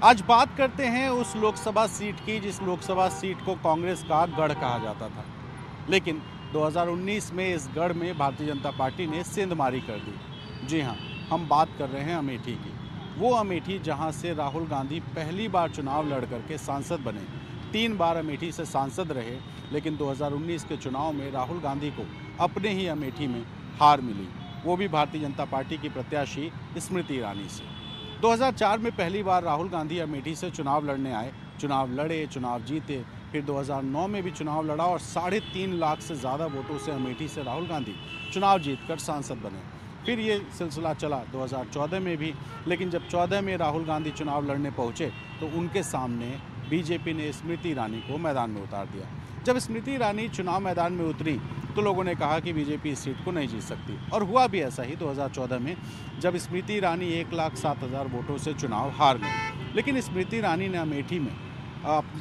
आज बात करते हैं उस लोकसभा सीट की जिस लोकसभा सीट को कांग्रेस का गढ़ कहा जाता था। लेकिन 2019 में इस गढ़ में भारतीय जनता पार्टी ने सेंधमारी कर दी। जी हाँ, हम बात कर रहे हैं अमेठी की। वो अमेठी जहां से राहुल गांधी पहली बार चुनाव लड़ करके सांसद बने। 3 बार अमेठी से सांसद रहे, लेकिन 2019 के चुनाव में राहुल गांधी को अपने ही अमेठी में हार मिली, वो भी भारतीय जनता पार्टी की प्रत्याशी स्मृति ईरानी से। 2004 में पहली बार राहुल गांधी अमेठी से चुनाव लड़ने आए, चुनाव लड़े, चुनाव जीते। फिर 2009 में भी चुनाव लड़ा और 3.5 लाख से ज़्यादा वोटों से अमेठी से राहुल गांधी चुनाव जीतकर सांसद बने। फिर ये सिलसिला चला 2014 में भी, लेकिन जब 14 में राहुल गांधी चुनाव लड़ने पहुंचे तो उनके सामने बीजेपी ने स्मृति ईरानी को मैदान में उतार दिया। जब स्मृति ईरानी चुनाव मैदान में उतरी तो लोगों ने कहा कि बीजेपी इस सीट को नहीं जीत सकती, और हुआ भी ऐसा ही 2014 में, जब स्मृति ईरानी 1,07,000 वोटों से चुनाव हार गई। लेकिन स्मृति ईरानी ने अमेठी में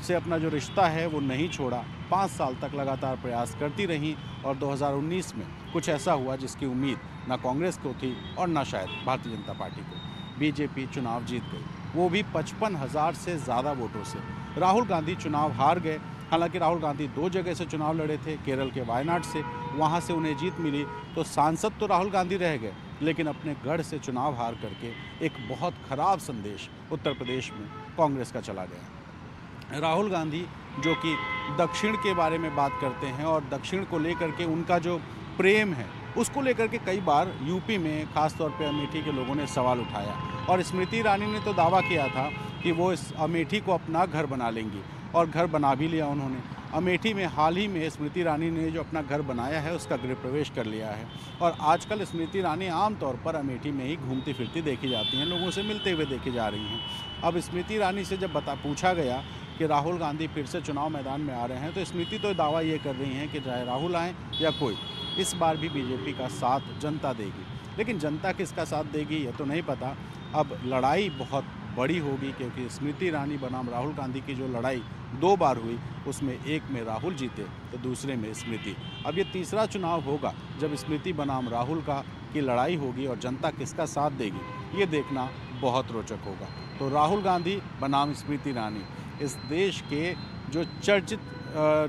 से अपना जो रिश्ता है वो नहीं छोड़ा। 5 साल तक लगातार प्रयास करती रहीं और 2019 में कुछ ऐसा हुआ जिसकी उम्मीद ना कांग्रेस को थी और ना शायद भारतीय जनता पार्टी को। बीजेपी चुनाव जीत गई, वो भी 55,000 से ज़्यादा वोटों से। राहुल गांधी चुनाव हार गए। हालांकि राहुल गांधी 2 जगह से चुनाव लड़े थे, केरल के वायनाड से, वहाँ से उन्हें जीत मिली। तो सांसद तो राहुल गांधी रह गए, लेकिन अपने गढ़ से चुनाव हार करके एक बहुत खराब संदेश उत्तर प्रदेश में कांग्रेस का चला गया। राहुल गांधी जो कि दक्षिण के बारे में बात करते हैं और दक्षिण को लेकर के उनका जो प्रेम है उसको लेकर के कई बार यूपी में खास तौर पे अमेठी के लोगों ने सवाल उठाया। और स्मृति ईरानी ने तो दावा किया था कि वो इस अमेठी को अपना घर बना लेंगी, और घर बना भी लिया उन्होंने। अमेठी में हाल ही में स्मृति ईरानी ने जो अपना घर बनाया है उसका गृह प्रवेश कर लिया है। और आजकल स्मृति ईरानी आमतौर पर अमेठी में ही घूमती फिरती देखी जाती हैं, लोगों से मिलते हुए देखी जा रही हैं। अब स्मृति ईरानी से जब पूछा गया कि राहुल गांधी फिर से चुनाव मैदान में आ रहे हैं, तो स्मृति तो दावा ये कर रही हैं कि चाहे राहुल आएँ या कोई, इस बार भी बीजेपी का साथ जनता देगी। लेकिन जनता किसका साथ देगी ये तो नहीं पता। अब लड़ाई बहुत बड़ी होगी, क्योंकि स्मृति ईरानी बनाम राहुल गांधी की जो लड़ाई 2 बार हुई, उसमें एक में राहुल जीते तो दूसरे में स्मृति। अब ये तीसरा चुनाव होगा जब स्मृति बनाम राहुल की लड़ाई होगी, और जनता किसका साथ देगी ये देखना बहुत रोचक होगा। तो राहुल गांधी बनाम स्मृति ईरानी, इस देश के जो चर्चित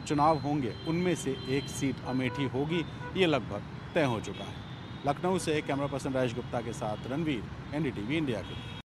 चुनाव होंगे उनमें से एक सीट अमेठी होगी, ये लगभग तय हो चुका है। लखनऊ से कैमरा पर्सन राजेश गुप्ता के साथ रणवीर, NDTV इंडिया के।